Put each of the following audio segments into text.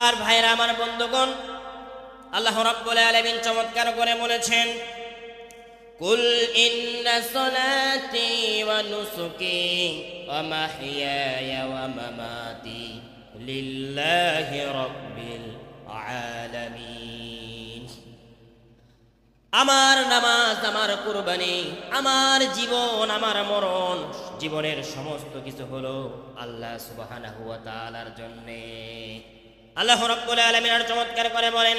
আর ভাইরা আমার বন্ধুগণ, আল্লাহ রাব্বুল আলামিন চমৎকার করে বলেছেন, কুল ইন্না সলাতি ওয়া নুসুকি ওয়া মাহইয়ায়া ওয়া মামাতি লিল্লাহি রাব্বিল আলামিন। আমার নামাজ, আমার কুরবানি, আমার জীবন, আমার মরণ, জীবনের সমস্ত কিছু হলো আল্লাহ সুবহানাহু ওয়া তাআলার জন্য। আল্লাহ রাব্বুল আলামিন আর চমৎকার করে বলেন,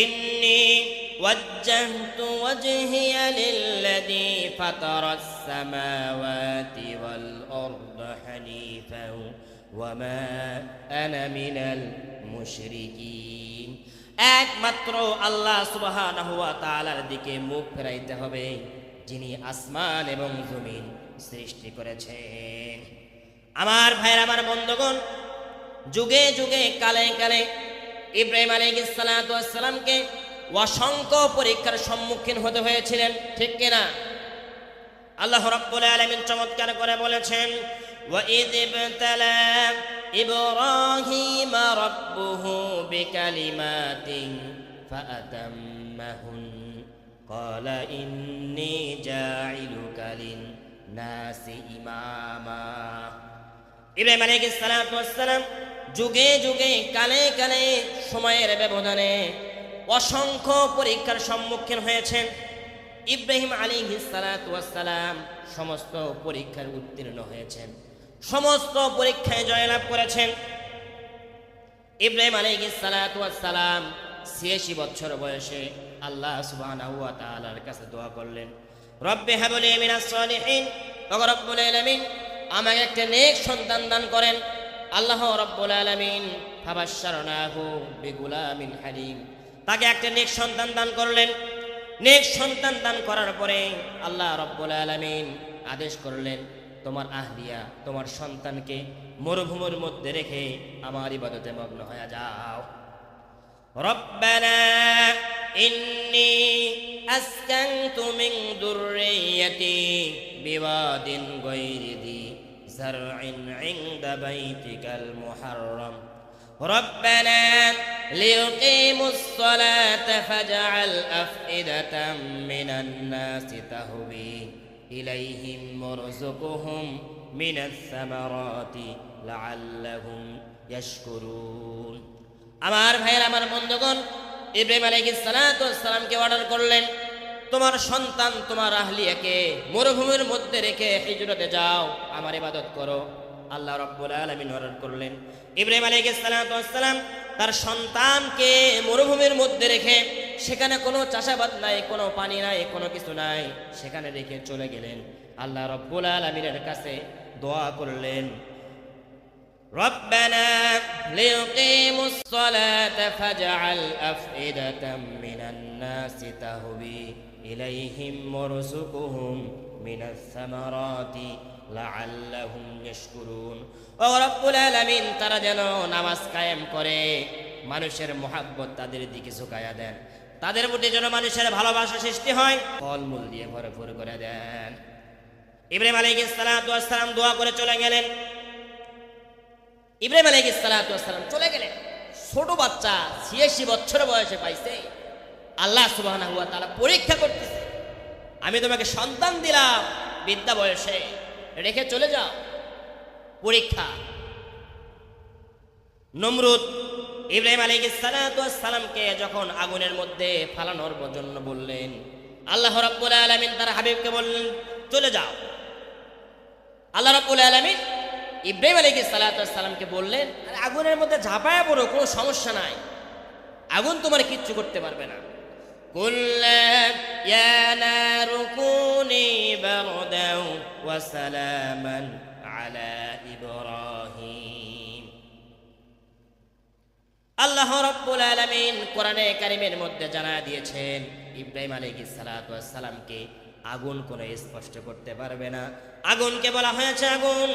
ইন্নী ওয়াজ্জাহতু ওয়াজহিয়া লিল্লাযী ফাতারাস সামাওয়াতি ওয়াল আরদা হানিফাও ওয়া মা আনা মিনাল মুশরিকিন। একমাত্র আল্লাহ সুবহানাহু ওয়া তাআলার দিকে মুখ ফেরাইতে হবে, যিনি আসমান এবং জমিন সৃষ্টি করেছেন। আমার ভাইরা, আমার বন্ধুগণ, যুগে যুগে কালে কালে ইব্রাহিম আলাইহিস সালাতু ওয়াস সালামকে অসংখ্য পরীক্ষার সম্মুখীন হতে হয়েছিলেন, ঠিক কিনা? আল্লাহ রাব্বুল আলামিন চমৎকার করে বলেছেন, ওয়া ইয ইবতালা ইব্রাহিমা রাব্বুহু বিকালিমাতিন ফাআতাম্মাহুন ক্বালা ইন্নী জাইলুকা লিন-নাসি ইমামা। ইব্রাহিম আলাইহিস সালাতু ওয়াস সালাম যুগে যুগে কালে কালে সময়ের ব্যবধানে অসংখ্য পরীক্ষার সম্মুখীন হয়েছেন। ইব্রাহিম আলাইহিস সালাতু ওয়াস সালাম সমস্ত পরীক্ষার উত্তীর্ণ হয়েছেন, সমস্ত পরীক্ষায় জয়লাভ করেছেন। ইব্রাহিম আলাইহিস সালাতু ওয়াস সালাম ৮৬ বছর বয়সে আল্লাহ সুবহানাহু ওয়া তাআলার কাছে দোয়া করলেন, রব্বি হাবলি মিনাস সালিহিন, ও রব্বুল আলামিন আমাকে একটা নেক সন্তান দান করেন। আল্লাহ রাব্বুল আলামিন ফাবাশশারনাহু বিগুলামিন হালিম, তাকে একটা নেক সন্তান দান করলেন। নেক সন্তান দান করার পরে আল্লাহ রাব্বুল আলামিন আদেশ করলেন, তোমার আহলিয়া, তোমার সন্তানকে মরুভূমির মধ্যে রেখে আমার ইবাদতে মগ্ন হয়ে যাও। রব্বানা ইন্নী আসকানতু মিন যুররিয়্যাতি বিওয়াদিন গায়রি যি যার'ইন 'ইনদা বাইতিকাল মুহাররাম রব্বানা লিয়ুকিমুস সালাতা ফাজ'আল আফইদাতাম মিনান নাসি তাহবি ইলাইহিম ওয়ারযুকহুম মিনাস সামারাতি লাআল্লাহুম ইয়াশকুরুন। আমার ভাইয়ের, আমার বন্ধুগণ, ইব্রাহিম আলাইহিস সালাতু ওয়াস সালামকে অর্ডার করলেন, তোমার সন্তান, তোমার আহলিয়াকে মরুভূমির মধ্যে রেখে হিজরতে যাও, আমার ইবাদত করো। আল্লাহ রাব্বুল আলামিন অর্ডার করলেন, ইব্রাহিম আলাইহিস সালাতু ওয়াস সালাম তার সন্তানকে মরুভূমির মধ্যে রেখে, সেখানে কোনো চাষাবাদ নাই, কোনো পানি নাই, কোনো কিছু নাই, সেখানে রেখে চলে গেলেন। আল্লাহ রাব্বুল আলামিনের কাছে দোয়া করলেন, রব্বানা লিয়ুকিমুস সালাতা ফাজ'আল আফইদাতাম মিনান নাসি তাহবি ইলাইহিম ওয়ারযুকহুম মিনাস সামারাতি লাআল্লাহুম ইয়াশকুরুন। ও রব্বুল আলামিন, তারা যেন নামাজ কায়েম করে মানুষের মহব্বত তাদের দিকে ঝুঁকায়া দেন, তাদের প্রতি যেন মানুষের ভালোবাসা সৃষ্টি হয়, ফলমূল দিয়ে ভরপুর করে দেন। ইব্রাহিম আলাইহিস সালাতু ওয়াস সালাম দোয়া করে চলে গেলেন। ইব্রাহিম আলাইহিস সালাতু ওয়াস সালাম চলে গেলেন, ছোট বাচ্চা ৮৬ বছর বয়সে পাইছে। আল্লাহ সুবহানাহু ওয়া তাআলা পরীক্ষা করতেছে, আমি তোমাকে সন্তান দিলাম বিদ্যা বয়সে, রেখে চলে যাও। পরীক্ষা। নমরুদ ইব্রাহিম আলাইহিস সালাতু ওয়াস সালামকে যখন আগুনের মধ্যে ফালানোর জন্য বললেন, আল্লাহ রাব্বুল আলামিন তার হাবিবকে বললেন, চলে যাও। আল্লাহ রাব্বুল আলামিন ইব্রাহিম আলাইহিস সালাতু ওয়াস সালামকে বললেন, আগুনের মধ্যে ঝাঁপায়া পড়ো, কোনো সমস্যা নাই, আগুন তোমার কিচ্ছু করতে পারবে না। কুল্লা ইয়া নারু কুনি বারদাও ওয়া সালামান আলা ইব্রাহিম। আল্লাহ রাব্বুল আলামিন কোরআনে কারীমের মধ্যে জানায় দিয়েছেন, ইব্রাহিম আলাইহিস সালাতু ওয়াস সালামকে আগুন কোনো স্পষ্ট করতে পারবে না। আগুনকে বলা হয়েছে, আগুন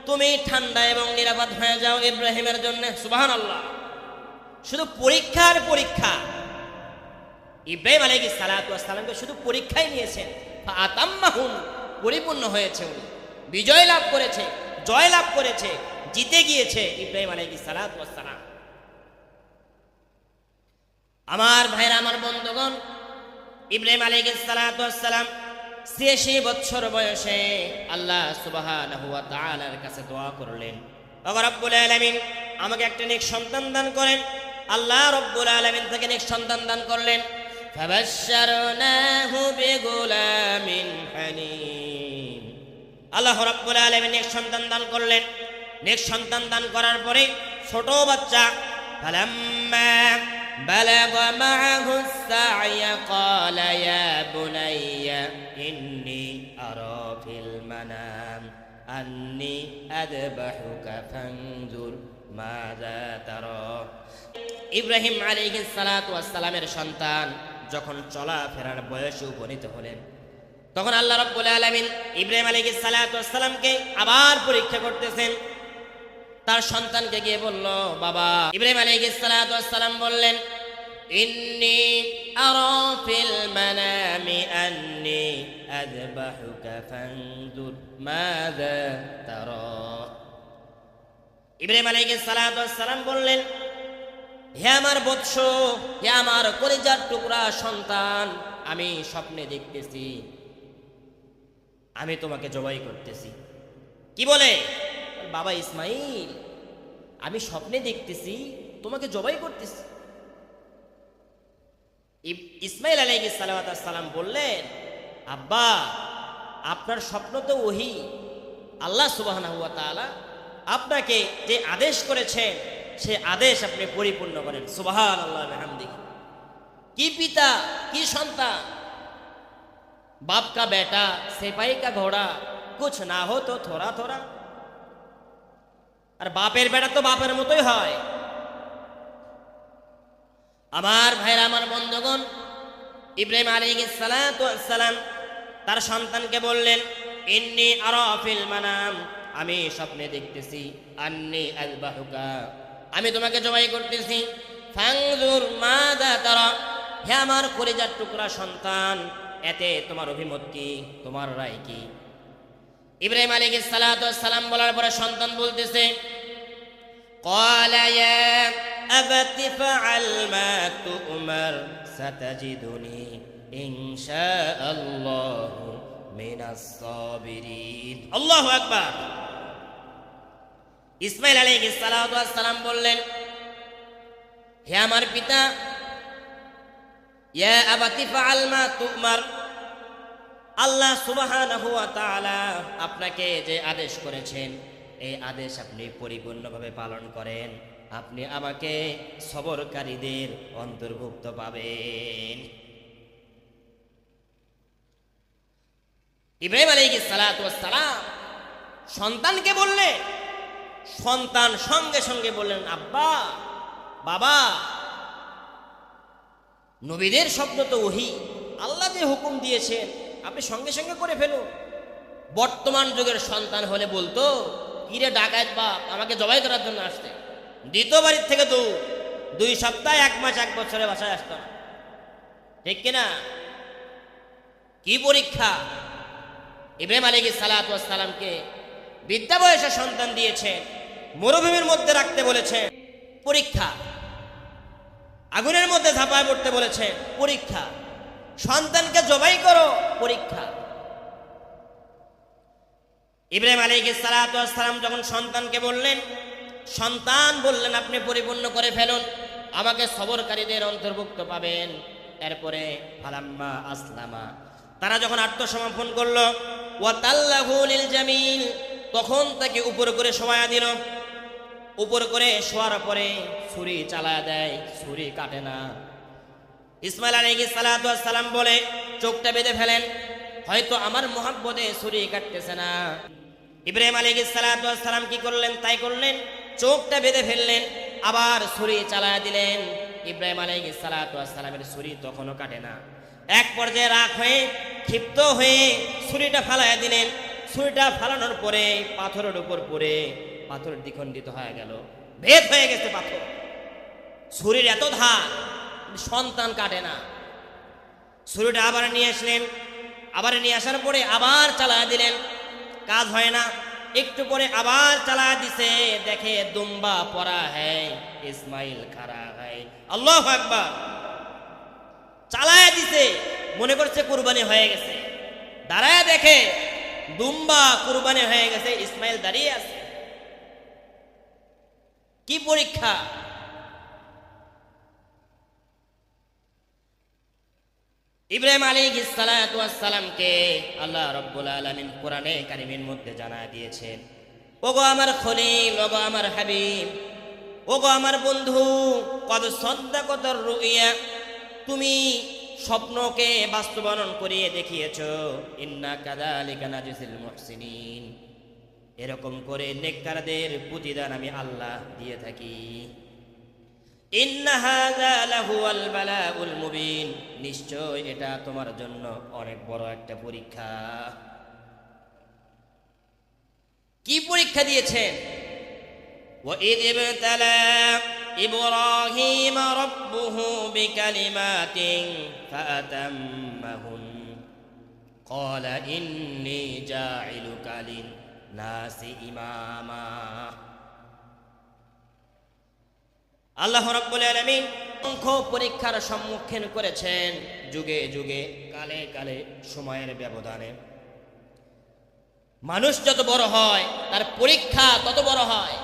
তুমি ঠান্ডা এবং নিরাপদ হয়ে যাও ইব্রাহিমের জন্য। সুবহানাল্লাহ। শুধু পরীক্ষার পরীক্ষা। ইব্রাহিম আলাইহিস সালাতু ওয়াস সালামকে শুধু পরীক্ষায় নিয়েছেন, ফাআতাম্মাহুম, পরিপূর্ণ হয়েছে, উনি বিজয় লাভ করেছে, জয় লাভ করেছে, জিতে গিয়েছে ইব্রাহিম আলাইহিস সালাতু ওয়াস সালাম। আমার ভাইরা, আমার বন্ধুগণ, ইব্রাহিম আলাইহিস সালাতু ওয়াস সালাম ৮৬ বছর বয়সে আল্লাহ সুবহানাহু ওয়া তাআলার কাছে দোয়া করলেন, ওগো রব্বুল আলামিন, আমাকে একটা নেক সন্তান দান করেন। আল্লাহ রব্বুল আলামিন তাকে নেক সন্তান দান করলেন। ফাবাশশারনাহু বিগুলামিন হালিম। আল্লাহ রব্বুল আলামিন নেক সন্তান দান করলেন। নেক সন্তান দান করার পরে ছোট বাচ্চা ফালাম্মা বালাগ মাআহু সা'য় ক্বালা ইয়া বুনাইয়া ইন্নী আরা ফিল মানাম আন্নী আযবাহুকা ফানজুর মাযা তারা। ইব্রাহিম আলাইহিস সালাতু ওয়াস সালামের সন্তান যখন চলাফেরার বয়সে উপনীত হলেন, তখন আল্লাহ রাব্বুল আলামিন ইব্রাহিম আলাইহিস সালাতু ওয়াস সালামকে আবার পরীক্ষা করতেছেন। তার সন্তানকে গিয়ে বলল, বাবা। ইব্রাহিম আলাইহিস সালাতু ওয়াস সালাম বললেন, ইন্নী আরা ফিল মানামি আন্নী আযবাহুকা ফানজুর মাযা তারা। ইব্রাহিম আলাইহিস সালাতু ওয়াস সালাম বললেন, হে আমার বৎস, হে আমার কলিজার টুকরা সন্তান, আমি স্বপ্নে দেখতেছি আমি তোমাকে জবাই করতেছি। কি বলে? বাবা ইসমাইল, আমি স্বপ্নে দেখতেছি তোমাকে জবাই করতেছি। ইসমাইল আলাইহিস সালাম বললেন, আব্বা, আপনার স্বপ্ন তো ওহী। আল্লাহ সুবহানাহু ওয়া তাআলা আপনাকে যে আদেশ করেছেন সে আদেশ আপনি পরিপূর্ণ করেন। সুবহানাল্লাহ ওয়া বিহামদিহি। কি পিতা, কি সন্তান! बाप का बेटा सिपाही का घोड़ा कुछ ना हो तो थोड़ा थोड़ा। আর বাপের বেটা তো বাপের মতোই হয়। আমার ভাইরা, আমার বন্ধুগণ, ইব্রাহিম আলাইহিস সালাতু ওয়াস সালাম তার সন্তানকে বললেন, ইন্নী আরা ফিল মানাম, আমি স্বপ্নে দেখতেছি, আন্নী আযবাহুকা, আমি তোমাকে জবাই করতেছি। ফানজুর মাযা তারা, হে আমার কলিজার টুকরা সন্তান, এতে তোমার অভিমত কি, তোমার রায় কি? ইব্রাহিম আলাইহিস সালাতু ওয়াস সালাম বলার পরে সন্তান বলতেছে, ক্বালা ইয়া আবাতি ফাআল মা তু'মার সাতাজিদুনি ইনশাআল্লাহু মিনাস সাবিরিন। আল্লাহু আকবার। ইসমাইল আলাইহিস সালাতু ওয়াস সালাম বললেন, হে আমার পিতা, ইয়া আবাতি ফাআল মা তু'মার, আল্লাহ সুবহানাহু ওয়া তাআলা আপনাকে যে আদেশ করেছেন এই আদেশ আপনি পরিপূর্ণভাবে পালন করেন, আপনি আমাকে সবরকারীদের অন্তর্ভুক্ত পাবেন। ইব্রাহিম আলাইহিস সালাতু ওয়াস সালাম সন্তানকে বললেন, সন্তান সঙ্গে সঙ্গে বললেন, আব্বা, বাবা, নবীদের স্বপ্ন তো ওহী, আল্লাহ যে হুকুম দিয়েছেন আপনি সঙ্গে সঙ্গে করে ফেলুন। বর্তমান যুগের সন্তান হলে বলতো, কিরে ডাকাত বাপ, আমাকে জবাই করার জন্য আসতে। দ্বিতীয় বাড়ির থেকে 2 সপ্তাহ, 1 মাস, 1 বছরে বাসায় আসতো না। ঠিক কিনা? কি পরীক্ষা! ইব্রাহিম আলাইহিস সালাতু ওয়াস সালামকে বিদ্যা বয়সে সন্তান দিয়েছে, মরুভূমির মধ্যে রাখতে বলেছে, পরীক্ষা। আগুনের মধ্যে ঝাঁপায় পড়তে বলেছে, পরীক্ষা। সন্তানকে জবাই করো, পরীক্ষা। ইব্রাহিম আলাইহিস সালাতু ওয়াস সালাম যখন সন্তানকে বললেন, সন্তান বললেন, আপনি পরিপূর্ণ করে ফেলুন, আমাকে সবরকারীদের অন্তর্ভুক্ত পাবেন। এরপরে ফালাম্মা আসলামা, তারা যখন আত্মসমর্পণ করলো, ওয়া তাল্লাহু লিল জামিল, তখন তাকে উপর করে শোয়া দিল। উপর করে শোয়ার পরে ছুরি চালা দেয়, ছুরি কাটে না। ইসমাইল আলাইহিস সালাতু ওয়াস সালাম বলে, চোখটা বেঁধে ফেলেন, হয়তো আমার মোহাব্বতে ছুরি কাটতেছে না। ইব্রাহিম আলাইহিস সালাতু ওয়াস সালাম কি করলেন? তাই করলেন, চোখটা বেঁধে ফেললেন, আবার ছুরি চালায় দিলেন। ইব্রাহিম আলাইহিস সালাতু ওয়াস সালামের ছুরি তখনও কাটে না। এক পর্যায়ে রাগ হয়ে, ক্ষিপ্ত হয়ে ছুরিটা ফালাইয়া দিলেন। ছুরিটা ফালানোর পরে পাথরের উপর পড়ে পাথর দ্বিখণ্ডিত হয়ে গেল, ভেদ হয়ে গেছে পাথর। ছুরির এত ধার, সন্তান কাটে না। ছুরিটা আবার নিয়ে আসলেন, আবার নিয়ে আসার পরে আবার চালায় দিলেন, কাজ হয় না। একটু পরে আবার চালায় দিছে, দেখে দুম্বা পরা হ্যায়, ইসমাইল খারা হ্যায়। আল্লাহু আকবার। চালায়া দিছে, মনে করছে কুরবানি হয়ে গেছে। দাঁড়ায় দেখে দুম্বা কুরবানি হয়ে গেছে, ইসমাইল দাঁড়িয়ে আছে। কি পরীক্ষা! ইব্রাহিম আলাইহিস সালাতু ওয়াস সালামকে আল্লাহ রাব্বুল আলামিন কোরআনে কারীমের মধ্যে জানায় দিয়েছেন, ওগো আমার খলিল, ওগো আমার হাবিব, ওগো আমার বন্ধু, কদ সাদ্দাকাতুর রুইয়া, তুমি স্বপ্নকে বাস্তবায়ন করিয়ে দেখিয়েছো। ইন্না কাযালিকা নাজিসিল মুহসিনিন, এরকম করে নেককারদের প্রতিদান আমি আল্লাহ দিয়ে থাকি। ইন্না হাযা লাহুয়াল বালাউল মুবিন, নিশ্চয় এটা তোমার জন্য অনেক বড় একটা পরীক্ষা। কি পরীক্ষা দিয়েছেন? وَإِذِ ابْتَلَى إِبْرَاهِيمَ رَبُّهُ بِكَلِمَاتٍ فَأَتَمَّهُنَّ قَالَ إِنِّي جَاعِلُكَ لِلنَّاسِ إِمَامًا। আল্লাহ রাব্বুল আলামিন অসংখ্য পরীক্ষার সম্মুখীন করেছেন, যুগে যুগে, কালে কালে, সময়ের ব্যবধানে। মানুষ যত বড় হয় তার পরীক্ষা তত বড় হয়।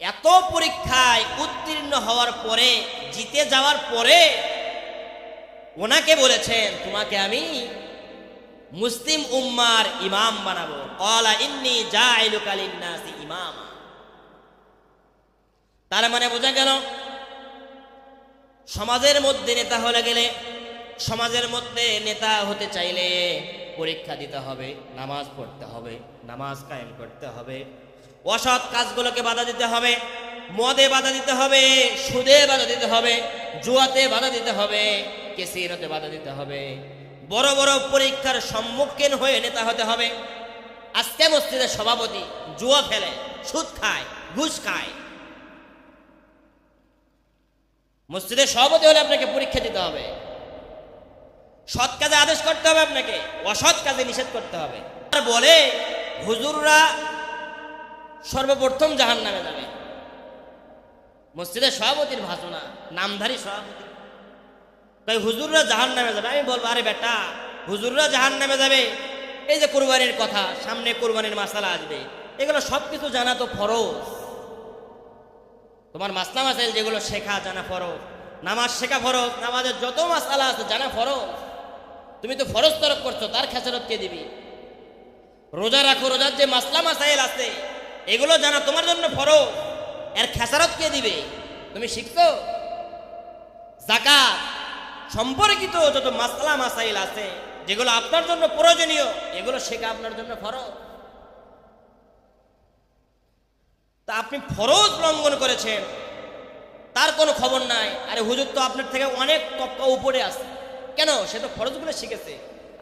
এত পরীক্ষায় উত্তীর্ণ হওয়ার পরে, জিতে যাওয়ার পরে ওনাকে বলেছেন, তোমাকে আমি মুসলিম উম্মার ইমাম বানাবো। ক্বালা ইন্নী জাইলুকা লিন-নাসি ইমামা। তার মানে বোঝা গেল, সমাজের মধ্যে নেতা হলে গেলে, সমাজের মধ্যে নেতা হতে চাইলে পরীক্ষা দিতে হবে, নামাজ পড়তে হবে, নামাজ কায়েম করতে হবে, অসৎ কাজগুলোকে বাধা দিতে হবে, মদে বাধা দিতে হবে, সুদে বাধা দিতে হবে, জুয়াতে বাধা দিতে হবে, কেসিনোতে বাধা দিতে হবে। বড় বড় পরীক্ষার সম্মুখীন হয়ে নেতা হতে হবে। আজকে মসজিদের সভাপতি জুয়া খেলে, সুদ খায়, ঘুষ খায়। মসজিদের সভাপতি হলে আপনাকে পরীক্ষা দিতে হবে। সৎ কাজে আদেশ করতে হবে আপনাকে, অসৎ কাজে নিষেধ করতে হবে। আর বলে হুজুররা সর্বপ্রথম জাহান্নামে যাবে। মসজিদের সভাপতির ভাষণা, নামধারী সভাপতি, তাই হুজুররা জাহান্নামে যাবে। আমি বলবো, আরে বেটা, হুজুররা জাহান্নামে যাবে, এই যে কুরবানির কথা, সামনে কুরবানির মাসালা আসবে, এগুলো সবকিছু জানা তো ফরজ। তোমার মাসলা মাসাইল যেগুলো শেখা জানা ফরজ, নামাজ শেখা ফরজ, নামাজের যত মাসালা আছে জানা ফরজ। তুমি তো ফরজ তরক করছো, তার খেসারত কে দিবি? রোজা রাখো, রোজার যে মাসলা মাসাইল আছে এগুলো জানা তোমার জন্য ফরজ, এর খেসারত কে দিবে? তুমি শিখছো? যাকাত সম্পর্কিত যত মাসলা মাসাইল আছে যেগুলো আপনার জন্য প্রয়োজনীয়, এগুলো শেখা আপনার জন্য ফরজ। তা আপনি ফরজ লঙ্ঘন করেছেন, তার কোনো খবর নাই। আরে হুজুর তো আপনার থেকে অনেক তপ্পা উপরে আছে। কেন? সে তো ফরজগুলো শিখেছে।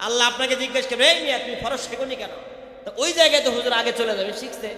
আল্লাহ আপনাকে জিজ্ঞেস করবে, এই মিয়া তুমি ফরজ শেখোনি কেন? তো ওই জায়গায় তো হুজুর আগে চলে যাবে, শিখছে।